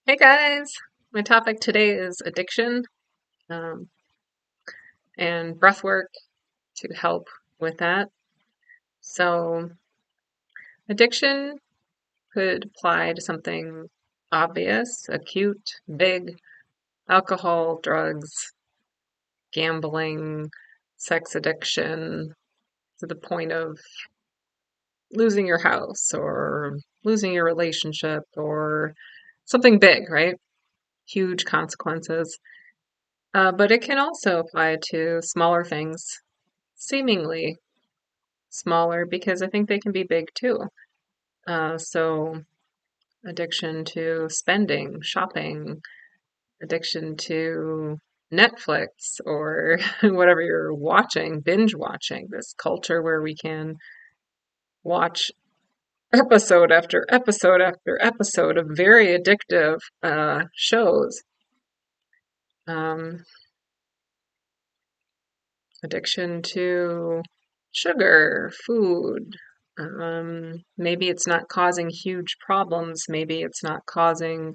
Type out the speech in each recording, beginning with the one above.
Hey guys, my topic today is addiction um, and breathwork to help with that. So, addiction could apply to something obvious, acute, big, alcohol, drugs, gambling, sex addiction, to the point of losing your house or losing your relationship or something big, right? Huge consequences. But it can also apply to smaller things, seemingly smaller, because I think they can be big too. So, addiction to spending, shopping, addiction to Netflix or whatever you're watching, binge watching, this culture where we can watch episode after episode after episode of very addictive shows. Um, Addiction to sugar, food. Maybe it's not causing huge problems. Maybe it's not causing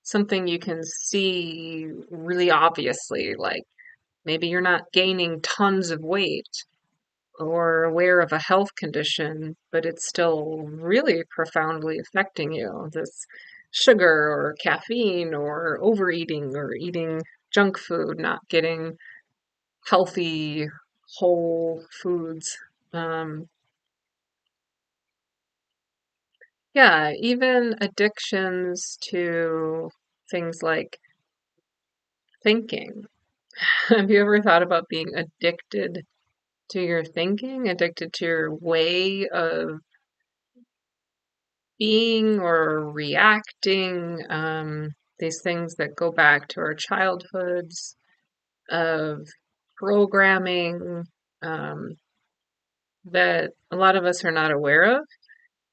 something you can see really obviously. Like maybe you're not gaining tons of weight or aware of a health condition, but it's still really profoundly affecting you. This sugar or caffeine or overeating or eating junk food, not getting healthy, whole foods. Um, yeah, even addictions to things like thinking. Have you ever thought about being addicted to your thinking, addicted to your way of being or reacting? These things that go back to our childhoods of programming um, that a lot of us are not aware of,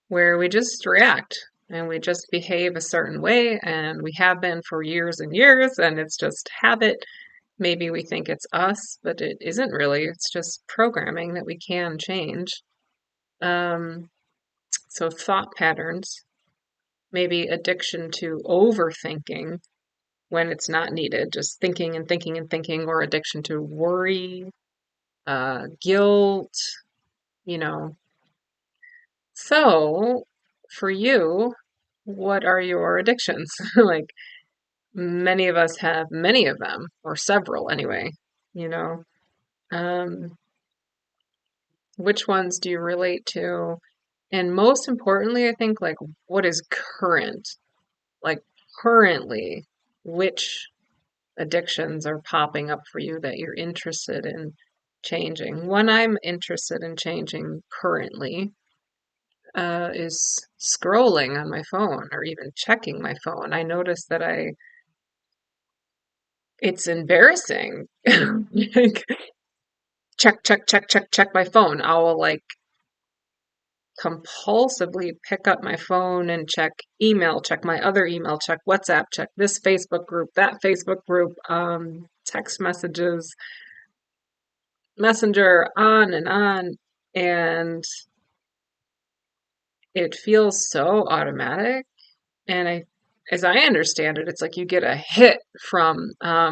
where we just react and we just behave a certain way, and we have been for years and years, and it's just habit. Maybe we think it's us, but it isn't really. It's just programming that we can change. Um, so, thought patterns, maybe addiction to overthinking when it's not needed, just thinking and thinking and thinking, or addiction to worry, guilt, you know. So, for you, what are your addictions? Like, many of us have many of them, or several anyway, you know. Um, which ones do you relate to? And most importantly, I think, like, what is current? Like, currently, which addictions are popping up for you that you're interested in changing? One I'm interested in changing currently is scrolling on my phone or even checking my phone. I notice that it's embarrassing. Like, check, check, check, check, check my phone. I will like compulsively pick up my phone and check email, check my other email, check WhatsApp, check this Facebook group, that Facebook group, text messages, Messenger, on and on. And it feels so automatic. And as I understand it, it's like you get a hit from, I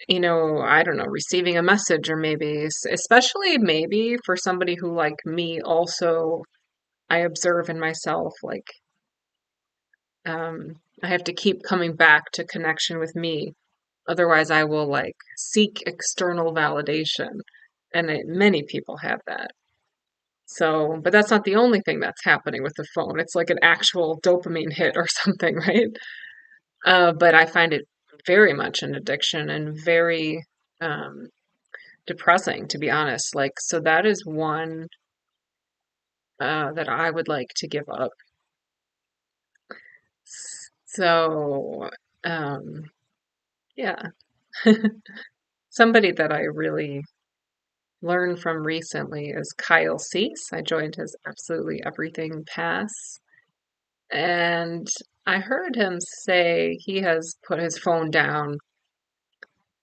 don't know, receiving a message, or maybe, especially maybe for somebody who, like me, also I observe in myself, like, I have to keep coming back to connection with me. Otherwise, I will like seek external validation. And many people have that. So, but that's not the only thing that's happening with the phone. It's like an actual dopamine hit or something, right? But I find it very much an addiction and very um, depressing, to be honest. Like, so that is one that I would like to give up. So, um, yeah. Somebody that I really learned from recently is Kyle Cease. I joined his Absolutely Everything Pass, and I heard him say he has put his phone down,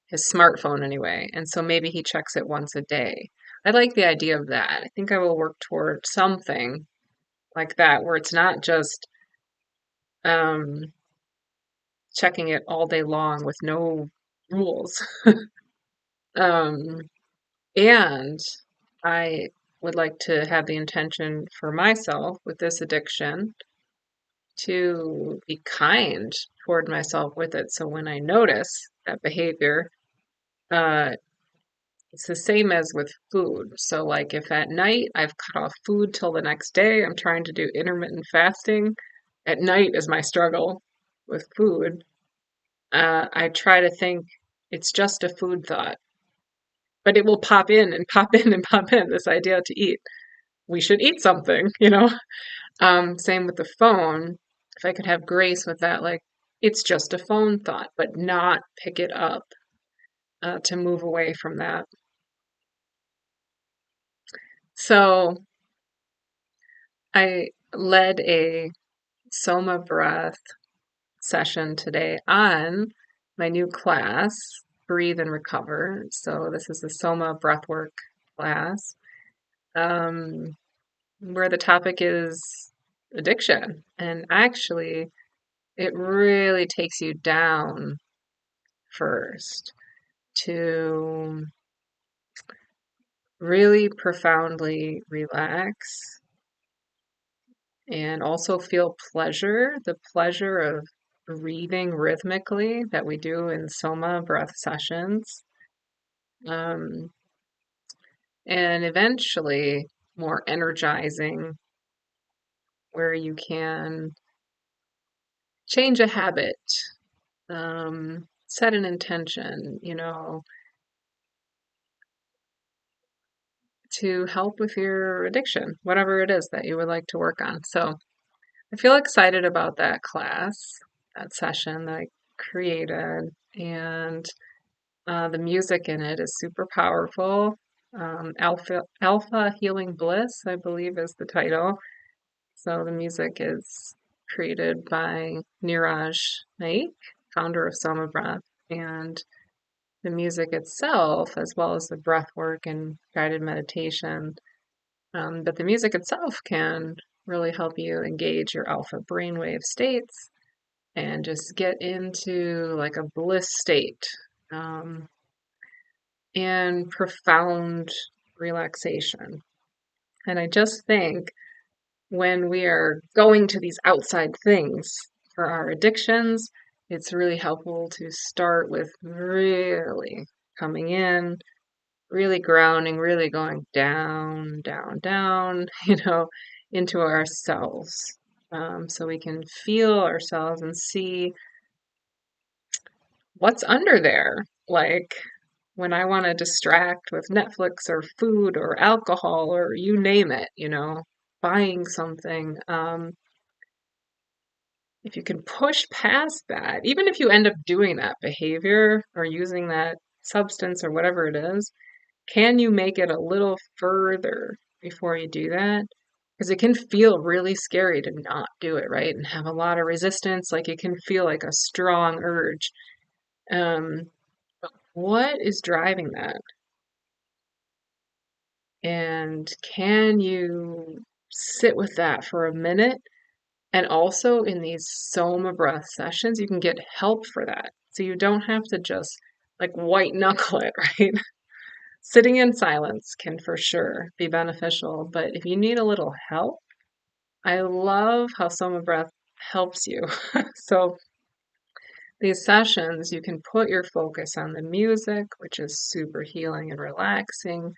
his smartphone anyway, and so maybe he checks it once a day. I like the idea of that. I think I will work toward something like that where it's not just um, checking it all day long with no rules. Um, and I would like to have the intention for myself with this addiction to be kind toward myself with it. So when I notice that behavior, uh, it's the same as with food. So, like, if at night I've cut off food till the next day, I'm trying to do intermittent fasting. At night is my struggle with food. I try to think it's just a food thought, but it will pop in and pop in and pop in. This idea to eat. We should eat something, you know? Same with the phone. If I could have grace with that, like, it's just a phone thought, but not pick it up to move away from that. So I led a Soma Breath session today on my new class, Breathe and Recover. So this is the Soma Breathwork class, where the topic is addiction. And actually, it really takes you down first to really profoundly relax and also feel pleasure, the pleasure of breathing rhythmically that we do in Soma breath sessions. Um, and eventually more energizing, where you can change a habit, set an intention, to help with your addiction, whatever it is that you would like to work on. So I feel excited about that class, that session that I created, and the music in it is super powerful. Alpha Healing Bliss, I believe, is the title. So the music is created by Niraj Naik, founder of Soma Breath, and the music itself, as well as the breath work and guided meditation. But the music itself can really help you engage your alpha brainwave states and just get into like a bliss state, um, and profound relaxation. And I just think when we are going to these outside things for our addictions, it's really helpful to start with really coming in, really grounding, really going down, down, down, into ourselves. So we can feel ourselves and see what's under there. Like when I want to distract with Netflix or food or alcohol or you name it, buying something. If you can push past that, even if you end up doing that behavior or using that substance or whatever it is, can you make it a little further before you do that? Because it can feel really scary to not do it, right? And have a lot of resistance. Like it can feel like a strong urge. Um, what is driving that? And can you sit with that for a minute? And also in these Soma breath sessions, you can get help for that. So you don't have to just like white knuckle it, right? Sitting in silence can for sure be beneficial, but if you need a little help, I love how Soma breath helps you. So these sessions, you can put your focus on the music, which is super healing and relaxing.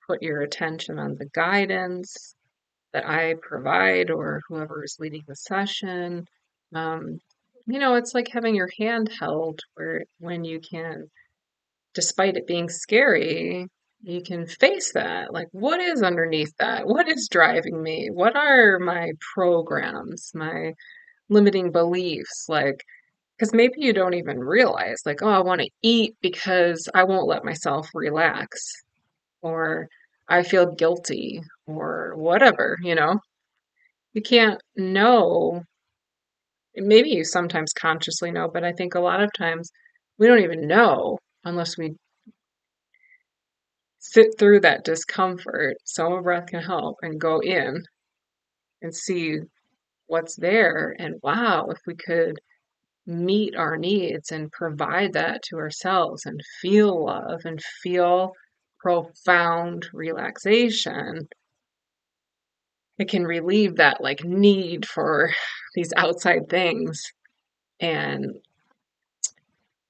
Put your attention on the guidance that I provide or whoever is leading the session. Um, it's like having your hand held where when you can, despite it being scary, you can face that. Like, what is underneath that? What is driving me? What are my programs, my limiting beliefs? Like, because maybe you don't even realize, like, oh, I want to eat because I won't let myself relax, or I feel guilty, or whatever. You can't know. Maybe you sometimes consciously know, but I think a lot of times we don't even know unless we sit through that discomfort. Soma breath can help and go in and see what's there. And wow, if we could meet our needs and provide that to ourselves and feel love and feel profound relaxation, it can relieve that like need for these outside things and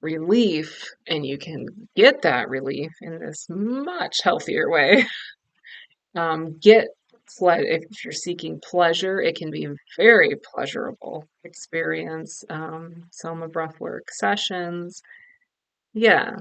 relief. And you can get that relief in this much healthier way. Get if you're seeking pleasure, it can be a very pleasurable experience. Soma Breathwork sessions, yeah,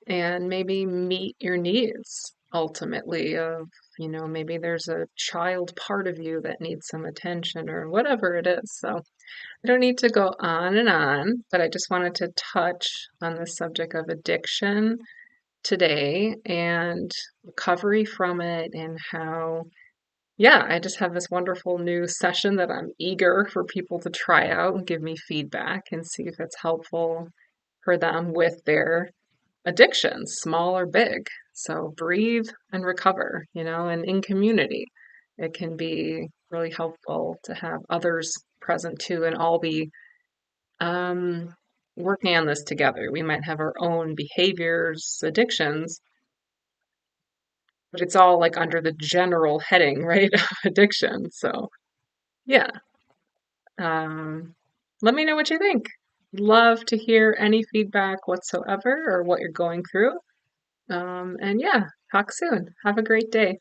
and maybe meet your needs ultimately. Of maybe there's a child part of you that needs some attention or whatever it is. So I don't need to go on and on, but I just wanted to touch on the subject of addiction today and recovery from it, and how, yeah, I just have this wonderful new session that I'm eager for people to try out and give me feedback and see if it's helpful for them with their addictions, small or big. So breathe and recover, and in community, it can be really helpful to have others present too and all be um, working on this together. We might have our own behaviors, addictions, but it's all like under the general heading, right, of addiction. So, yeah, um, let me know what you think. Love to hear any feedback whatsoever or what you're going through. And yeah, talk soon. Have a great day.